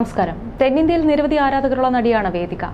നമസ്കാരം. തെന്നിന്ത്യയിൽ നിരവധി ആരാധകരുള്ള നടിയാണ് വേദിക.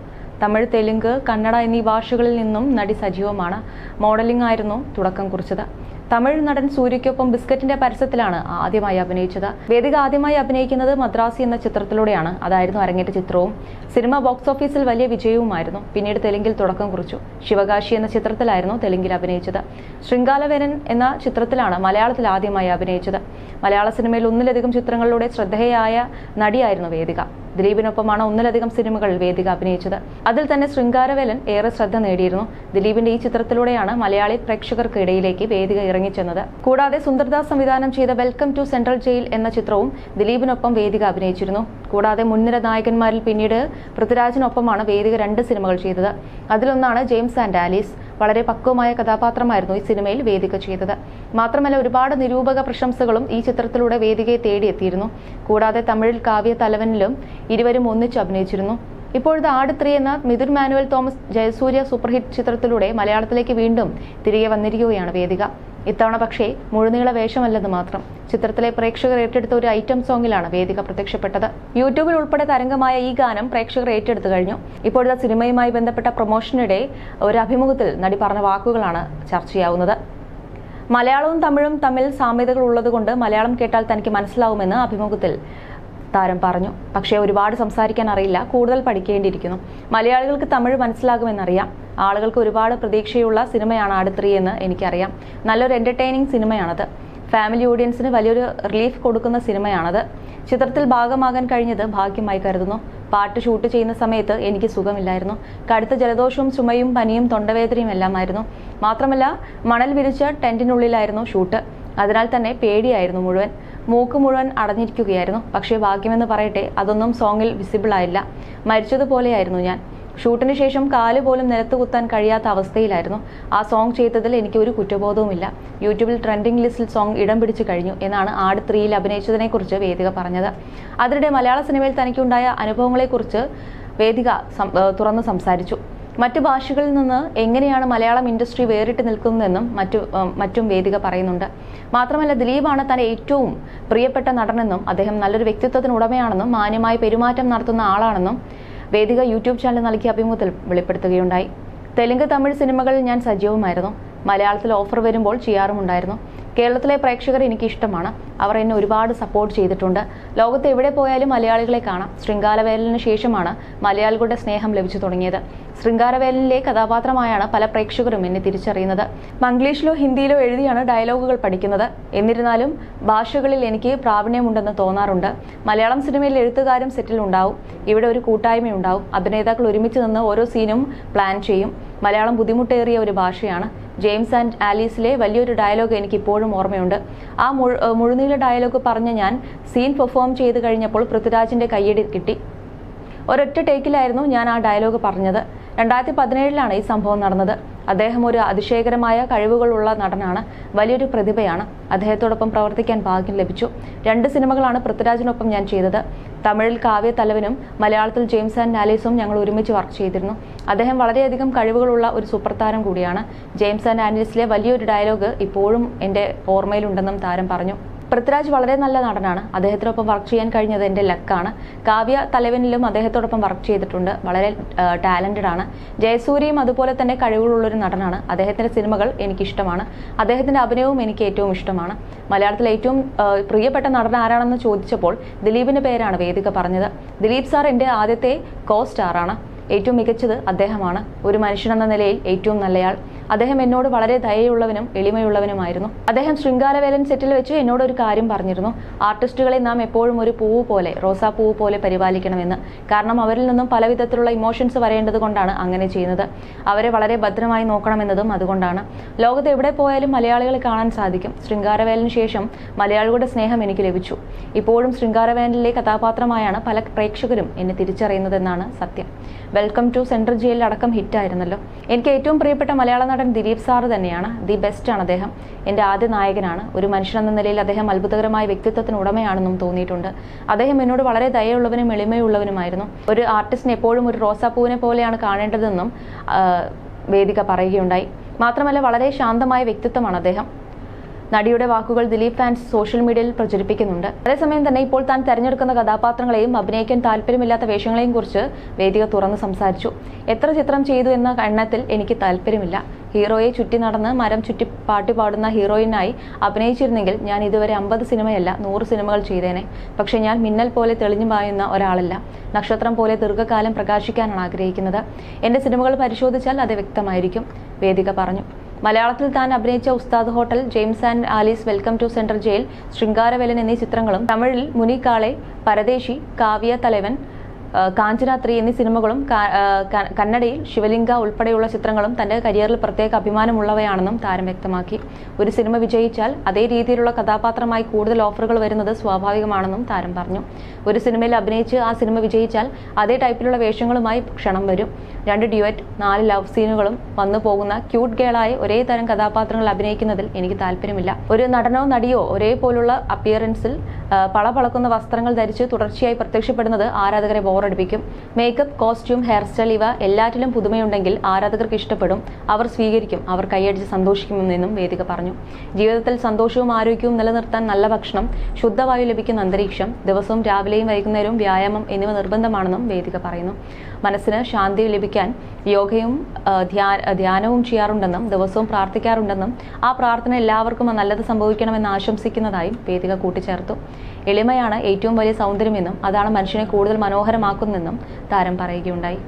തമിഴ്, തെലുങ്ക്, കന്നഡ എന്നീ ഭാഷകളിൽ നിന്നും നടി സജീവമാണ്. മോഡലിംഗ് ആയിരുന്നു തുടക്കം കുറിച്ചത്. തമിഴ് നടൻ സൂര്യയ്ക്കൊപ്പം ബിസ്ക്കറ്റിന്റെ പരസ്യത്തിലാണ് ആദ്യമായി അഭിനയിച്ചത്. വേദിക ആദ്യമായി അഭിനയിക്കുന്നത് മദ്രാസി എന്ന ചിത്രത്തിലൂടെയാണ്. അതായിരുന്നു അരങ്ങേറ്റ ചിത്രവും. സിനിമ ബോക്സ് ഓഫീസിൽ വലിയ വിജയവുമായിരുന്നു. പിന്നീട് തെലുങ്കിൽ തുടക്കം കുറിച്ചു. ശിവകാശി എന്ന ചിത്രത്തിലായിരുന്നു തെലുങ്കിൽ അഭിനയിച്ചത്. ശൃംഗാലവേലൻ എന്ന ചിത്രത്തിലാണ് മലയാളത്തിൽ ആദ്യമായി അഭിനയിച്ചത്. മലയാള സിനിമയിൽ ഒന്നിലധികം ചിത്രങ്ങളിലൂടെ ശ്രദ്ധേയയായ നടിയായിരുന്നു വേദിക. ദിലീപിനൊപ്പമാണ് ഒന്നിലധികം സിനിമകളിൽ വേദിക അഭിനയിച്ചത്. അതിൽ തന്നെ ശൃംഗാരവേലൻ ഏറെ ശ്രദ്ധ നേടിയിരുന്നു. ദിലീപിന്റെ ഈ ചിത്രത്തിലൂടെയാണ് മലയാളി പ്രേക്ഷകർക്ക് ഇടയിലേക്ക് വേദിക ഇറങ്ങിച്ചെന്നത്. കൂടാതെ സുന്ദർദാസ് സംവിധാനം ചെയ്ത വെൽക്കം ടു സെൻട്രൽ ജയിൽ എന്ന ചിത്രവും ദിലീപിനൊപ്പം വേദിക അഭിനയിച്ചിരുന്നു. കൂടാതെ മുൻനിര നായകന്മാരിൽ പിന്നീട് പൃഥ്വിരാജിനൊപ്പമാണ് വേദിക 2 സിനിമകൾ ചെയ്തത്. അതിലൊന്നാണ് ജെയിംസ് ആൻഡ് ആലീസ്. വളരെ പക്വമായ കഥാപാത്രമായിരുന്നു ഈ സിനിമയിൽ വേദിക ചെയ്തത്. മാത്രമല്ല, ഒരുപാട് നിരൂപക പ്രശംസകളും ഈ ചിത്രത്തിലൂടെ വേദികയെ തേടിയെത്തിയിരുന്നു. കൂടാതെ തമിഴിൽ കാവ്യ തലവനിലും ഇരുവരും ഒന്നിച്ച് അഭിനയിച്ചിരുന്നു. ഇപ്പോഴത്തെ ആട് 3 എന്ന മിഥുൻ മാനുവൽ തോമസ് ജയസൂര്യ സൂപ്പർഹിറ്റ് ചിത്രത്തിലൂടെ മലയാളത്തിലേക്ക് വീണ്ടും തിരികെ വന്നിരിക്കുകയാണ് വേദിക. ഇത്തവണ പക്ഷേ മുഴുനീള വേഷമല്ലെന്ന് മാത്രം. ചിത്രത്തിലെ പ്രേക്ഷകർ ഏറ്റെടുത്ത ഒരു ഐറ്റം സോങ്ങിലാണ് വേദിക പ്രത്യക്ഷപ്പെട്ടത്. യൂട്യൂബിൽ ഉൾപ്പെടെ തരംഗമായ ഈ ഗാനം പ്രേക്ഷകർ ഏറ്റെടുത്തു കഴിഞ്ഞു. ഇപ്പോഴത്തെ സിനിമയുമായി ബന്ധപ്പെട്ട പ്രൊമോഷനിടെ ഒരു അഭിമുഖത്തിൽ നടി പറഞ്ഞ വാക്കുകളാണ് ചർച്ചയാവുന്നത്. മലയാളവും തമിഴും തമ്മിൽ സാമ്യതകൾ ഉള്ളതുകൊണ്ട് മലയാളം കേട്ടാൽ തനിക്ക് മനസ്സിലാവുമെന്ന് അഭിമുഖത്തിൽ താരം പറഞ്ഞു. പക്ഷേ ഒരുപാട് സംസാരിക്കാൻ അറിയില്ല, കൂടുതൽ പഠിക്കേണ്ടിയിരിക്കുന്നു. മലയാളികൾക്ക് തമിഴ് മനസ്സിലാകുമെന്നറിയാം. ആളുകൾക്ക് ഒരുപാട് പ്രതീക്ഷയുള്ള സിനിമയാണ് ആട് 3 എന്ന് എനിക്കറിയാം. നല്ലൊരു എന്റർടൈനിങ് സിനിമയാണത്. ഫാമിലി ഓഡിയൻസിന് വലിയൊരു റിലീഫ് കൊടുക്കുന്ന സിനിമയാണത്. ചിത്രത്തിൽ ഭാഗമാകാൻ കഴിഞ്ഞത് ഭാഗ്യമായി കരുതുന്നു. പാട്ട് ഷൂട്ട് ചെയ്യുന്ന സമയത്ത് എനിക്ക് സുഖമില്ലായിരുന്നു. കടുത്ത ജലദോഷവും ചുമയും പനിയും തൊണ്ടവേദനയും എല്ലാമായിരുന്നു. മാത്രമല്ല, മണൽ വിരിച്ച ടെന്റിനുള്ളിലായിരുന്നു ഷൂട്ട്. അതിനാൽ തന്നെ പേടിയായിരുന്നു മുഴുവൻ. മൂക്ക് മുഴുവൻ അടഞ്ഞിരിക്കുകയായിരുന്നു. പക്ഷേ ഭാഗ്യമെന്ന് പറയട്ടെ, അതൊന്നും സോങ്ങിൽ വിസിബിൾ ആയില്ല. മരിച്ചതുപോലെയായിരുന്നു ഞാൻ. ഷൂട്ടിന് ശേഷം കാല് പോലും നിലത്ത് കുത്താൻ കഴിയാത്ത അവസ്ഥയിലായിരുന്നു. ആ സോങ് ചെയ്തതിൽ എനിക്ക് ഒരു കുറ്റബോധവുമില്ല. യൂട്യൂബിൽ ട്രെൻഡിംഗ് ലിസ്റ്റിൽ സോങ് ഇടം പിടിച്ചു കഴിഞ്ഞു എന്നാണ് ആട് 3യിൽ അഭിനയിച്ചതിനെക്കുറിച്ച് വേദിക പറഞ്ഞത്. അതിനിടെ മലയാള സിനിമയിൽ തനിക്കുണ്ടായ അനുഭവങ്ങളെക്കുറിച്ച് വേദിക തുറന്നു സംസാരിച്ചു. മറ്റു ഭാഷകളിൽ നിന്ന് എങ്ങനെയാണ് മലയാളം ഇൻഡസ്ട്രി വേറിട്ട് നിൽക്കുന്നതെന്നും മറ്റും വേദിക പറയുന്നുണ്ട്. മാത്രമല്ല, ദിലീപാണ് തന്റെ ഏറ്റവും പ്രിയപ്പെട്ട നടനെന്നും അദ്ദേഹം നല്ലൊരു വ്യക്തിത്വത്തിന് ഉടമയാണെന്നും മാന്യമായി പെരുമാറ്റം നടത്തുന്ന ആളാണെന്നും വേദിക യൂട്യൂബ് ചാനൽ നൽകിയ അഭിമുഖത്തിൽ വെളിപ്പെടുത്തുകയുണ്ടായി. തെലുങ്ക്, തമിഴ് സിനിമകളിൽ ഞാൻ സജീവമായിരുന്നു. മലയാളത്തിൽ ഓഫർ വരുമ്പോൾ ചെയ്യാറുമുണ്ടായിരുന്നു. കേരളത്തിലെ പ്രേക്ഷകർ എനിക്ക് ഇഷ്ടമാണ്. അവർ എന്നെ ഒരുപാട് സപ്പോർട്ട് ചെയ്തിട്ടുണ്ട്. ലോകത്ത് എവിടെ പോയാലും മലയാളികളെ കാണാം. ശൃംഗാരവേലന് ശേഷമാണ് മലയാളികളുടെ സ്നേഹം ലഭിച്ചു തുടങ്ങിയത്. ശൃംഗാരവേലനിലെ കഥാപാത്രമായാണ് പല പ്രേക്ഷകരും എന്നെ തിരിച്ചറിയുന്നത്. മംഗ്ലീഷിലോ ഹിന്ദിയിലോ എഴുതിയാണ് ഡയലോഗുകൾ പഠിക്കുന്നത്. എന്നിരുന്നാലും ഭാഷകളിൽ എനിക്ക് പ്രാവീണ്യമുണ്ടെന്ന് തോന്നാറുണ്ട്. മലയാളം സിനിമയിൽ എഴുത്തുകാരും സെറ്റിൽ ഉണ്ടാവും. ഇവിടെ ഒരു കൂട്ടായ്മയുണ്ടാവും. അഭിനേതാക്കൾ ഒരുമിച്ച് നിന്ന് ഓരോ സീനും പ്ലാൻ ചെയ്യും. മലയാളം ബുദ്ധിമുട്ടേറിയ ഒരു ഭാഷയാണ്. ജെയിംസ് ആൻഡ് ആലീസിലെ വലിയൊരു ഡയലോഗ് എനിക്ക് ഇപ്പോഴും ഓർമ്മയുണ്ട്. ആ മുഴുനീള ഡയലോഗ് പറഞ്ഞ് ഞാൻ സീൻ പെർഫോം ചെയ്ത് കഴിഞ്ഞപ്പോൾ പൃഥ്വിരാജിന്റെ കയ്യടി കിട്ടി. ഒരൊറ്റ ടേക്കിലായിരുന്നു ഞാൻ ആ ഡയലോഗ് പറഞ്ഞത്. 2017 ഈ സംഭവം നടന്നത്. അദ്ദേഹം ഒരു അതിശയകരമായ കഴിവുകളുള്ള നടനാണ്. വലിയൊരു പ്രതിഭയാണ്. അദ്ദേഹത്തോടൊപ്പം പ്രവർത്തിക്കാൻ ഭാഗ്യം ലഭിച്ചു. 2 സിനിമകളാണ് പൃഥ്വിരാജിനൊപ്പം ഞാൻ ചെയ്തത്. തമിഴിൽ കാവ്യ തലവനും മലയാളത്തിൽ ജെയിംസ് ആൻഡ് ആലീസും ഞങ്ങൾ ഒരുമിച്ച് വർക്ക് ചെയ്തിരുന്നു. അദ്ദേഹം വളരെയധികം കഴിവുകളുള്ള ഒരു സൂപ്പർ താരം കൂടിയാണ്. ജെയിംസ് ആൻഡ് ആലീസിലെ വലിയൊരു ഡയലോഗ് ഇപ്പോഴും എൻ്റെ ഓർമ്മയിലുണ്ടെന്നും താരം പറഞ്ഞു. പൃഥ്വിരാജ് വളരെ നല്ല നടനാണ്. അദ്ദേഹത്തിനൊപ്പം വർക്ക് ചെയ്യാൻ കഴിഞ്ഞത് എൻ്റെ ലക്കാണ്. കാവ്യ തലവനിലും അദ്ദേഹത്തോടൊപ്പം വർക്ക് ചെയ്തിട്ടുണ്ട്. വളരെ ടാലന്റഡ് ആണ്. ജയസൂര്യയും അതുപോലെ തന്നെ കഴിവുകളുള്ളൊരു നടനാണ്. അദ്ദേഹത്തിന്റെ സിനിമകൾ എനിക്കിഷ്ടമാണ്. അദ്ദേഹത്തിന്റെ അഭിനയവും എനിക്ക് ഏറ്റവും ഇഷ്ടമാണ്. മലയാളത്തിലെ ഏറ്റവും പ്രിയപ്പെട്ട നടൻ ആരാണെന്ന് ചോദിച്ചപ്പോൾ ദിലീപിന്റെ പേരാണ് വേദിക പറഞ്ഞത്. ദിലീപ് സാർ എൻ്റെ ആദ്യത്തെ കോ സ്റ്റാറാണ്. ഏറ്റവും മികച്ചത് അദ്ദേഹമാണ്. ഒരു മനുഷ്യനെന്ന നിലയിൽ ഏറ്റവും നല്ലയാൾ. അദ്ദേഹം എന്നോട് വളരെ ദയയുള്ളവനും എളിമയുള്ളവനുമായിരുന്നു. അദ്ദേഹം ശൃംഗാരവേലൻ സെറ്റിൽ വെച്ച് എന്നോട് ഒരു കാര്യം പറഞ്ഞിരുന്നു. ആർട്ടിസ്റ്റുകളെ നാം എപ്പോഴും ഒരു പൂവ് പോലെ, റോസാപ്പൂവ് പോലെ പരിപാലിക്കണമെന്ന്. കാരണം അവരിൽ നിന്നും പല വിധത്തിലുള്ള ഇമോഷൻസ് വരേണ്ടത് കൊണ്ടാണ് അങ്ങനെ ചെയ്യുന്നത്. അവരെ വളരെ ഭദ്രമായി നോക്കണമെന്നതും അതുകൊണ്ടാണ്. ലോകത്ത് എവിടെ പോയാലും മലയാളികളെ കാണാൻ സാധിക്കും. ശൃംഗാരവേലന് ശേഷം മലയാളികളുടെ സ്നേഹം എനിക്ക് ലഭിച്ചു. ഇപ്പോഴും ശൃംഗാരവേലനിലെ കഥാപാത്രമായാണ് പല പ്രേക്ഷകരും എന്നെ തിരിച്ചറിയുന്നതെന്നാണ് സത്യം. വെൽക്കം ടു സെൻട്രൽ ജയിൽ അടക്കം ഹിറ്റായിരുന്നല്ലോ. എനിക്ക് ഏറ്റവും പ്രിയപ്പെട്ട മലയാള നടൻ ദിലീപ് സാർ തന്നെയാണ്. ദി ബെസ്റ്റ് ആണ് അദ്ദേഹം. എൻ്റെ ആദ്യ നായകനാണ്. ഒരു മനുഷ്യനെന്ന നിലയിൽ അദ്ദേഹം അത്ഭുതകരമായ വ്യക്തിത്വത്തിന് ഉടമയാണെന്നും തോന്നിയിട്ടുണ്ട്. അദ്ദേഹം എന്നോട് വളരെ ദയയുള്ളവനും എളിമയുള്ളവനുമായിരുന്നു. ഒരു ആർട്ടിസ്റ്റിനെ എപ്പോഴും ഒരു റോസാപ്പൂവിനെ പോലെയാണ് കാണേണ്ടതെന്നും വേദിക പറയുകയുണ്ടായി. മാത്രമല്ല, വളരെ ശാന്തമായ വ്യക്തിത്വമാണ് അദ്ദേഹം. നടിയുടെ വാക്കുകൾ ദിലീപ് ഫാൻസ് സോഷ്യൽ മീഡിയയിൽ പ്രചരിപ്പിക്കുന്നുണ്ട്. അതേസമയം തന്നെ ഇപ്പോൾ താൻ തെരഞ്ഞെടുക്കുന്ന കഥാപാത്രങ്ങളെയും അഭിനയിക്കാൻ താല്പര്യമില്ലാത്ത വേഷങ്ങളെയും കുറിച്ച് വേദിക തുറന്ന് സംസാരിച്ചു. എത്ര ചിത്രം ചെയ്തു എന്ന എണ്ണത്തിൽ എനിക്ക് താല്പര്യമില്ല. ഹീറോയെ ചുറ്റി നടന്ന് മരം ചുറ്റി പാട്ട് പാടുന്ന ഹീറോയിനായി അഭിനയിച്ചിരുന്നെങ്കിൽ ഞാൻ ഇതുവരെ 50 സിനിമയല്ല 100 സിനിമകൾ ചെയ്തേനെ. പക്ഷേ ഞാൻ മിന്നൽ പോലെ തെളിഞ്ഞു പായുന്ന ഒരാളല്ല. നക്ഷത്രം പോലെ ദീർഘകാലം പ്രകാശിക്കാനാണ് ആഗ്രഹിക്കുന്നത്. എന്റെ സിനിമകൾ പരിശോധിച്ചാൽ അത് വ്യക്തമായിരിക്കും, വേദിക പറഞ്ഞു. മലയാളത്തിൽ താൻ അഭിനയിച്ച Ustad hotel, James and Alice, welcome to Central Jail, Sringaravelan എന്നീ ചിത്രങ്ങളും തമിഴിൽ മുനിക്കാളെ, പരദേശി, കാവ്യ തലവൻ, കാഞ്ചന 3 എന്നീ സിനിമകളും കന്നഡയിൽ ശിവലിംഗ ഉൾപ്പെടെയുള്ള ചിത്രങ്ങളും തന്റെ കരിയറിൽ പ്രത്യേക അഭിമാനമുള്ളവയാണെന്നും താരം വ്യക്തമാക്കി. ഒരു സിനിമ വിജയിച്ചാൽ അതേ രീതിയിലുള്ള കഥാപാത്രമായി കൂടുതൽ ഓഫറുകൾ വരുന്നത് സ്വാഭാവികമാണെന്നും താരം പറഞ്ഞു. ഒരു സിനിമയിൽ അഭിനയിച്ച് ആ സിനിമ വിജയിച്ചാൽ അതേ ടൈപ്പിലുള്ള വേഷങ്ങളുമായി ക്ഷണം വരും. 2 ഡ്യുവറ്റ്, 4 ലവ് സീനുകളും വന്നു പോകുന്ന ക്യൂട്ട് ഗേളായി ഒരേ തരം കഥാപാത്രങ്ങൾ അഭിനയിക്കുന്നതിൽ എനിക്ക് താല്പര്യമില്ല. ഒരു നടനോ നടിയോ ഒരേപോലുള്ള അപ്പിയറൻസിൽ പളപളക്കുന്ന വസ്ത്രങ്ങൾ ധരിച്ച് തുടർച്ചയായി പ്രത്യക്ഷപ്പെടുന്നത് ആരാധകരെ ബോറടിപ്പിക്കും. മേക്കപ്പ്, കോസ്റ്റ്യൂം, ഹെയർ സ്റ്റൈൽ ഇവ എല്ലാറ്റിലും പുതുമയുണ്ടെങ്കിൽ ആരാധകർക്ക് ഇഷ്ടപ്പെടും. അവർ സ്വീകരിക്കും, അവർ കൈയടിച്ച് സന്തോഷിക്കുമെന്നും വേദിക പറഞ്ഞു. ജീവിതത്തിൽ സന്തോഷവും ആരോഗ്യവും നിലനിർത്താൻ നല്ല ഭക്ഷണം, ശുദ്ധവായു ലഭിക്കുന്ന അന്തരീക്ഷം, ദിവസവും രാവിലെയും വൈകുന്നേരവും വ്യായാമം എന്നിവ നിർബന്ധമാണെന്നും വേദിക പറയുന്നു. മനസ്സിന് ശാന്തി ലഭിക്കാൻ യോഗയും ധ്യാനവും ചെയ്യാറുണ്ടെന്നും ദിവസവും പ്രാർത്ഥിക്കാറുണ്ടെന്നും ആ പ്രാർത്ഥന എല്ലാവർക്കും നല്ലത് സംഭവിക്കണമെന്ന് ആശംസിക്കുന്നതായും വേദിക കൂട്ടിച്ചേർത്തു. എളിമയാണ് ഏറ്റവും വലിയ സൗന്ദര്യമെന്നും അതാണ് മനുഷ്യനെ കൂടുതൽ മനോഹരമാക്കുന്നതെന്നും താരം പറയുകയുണ്ടായി.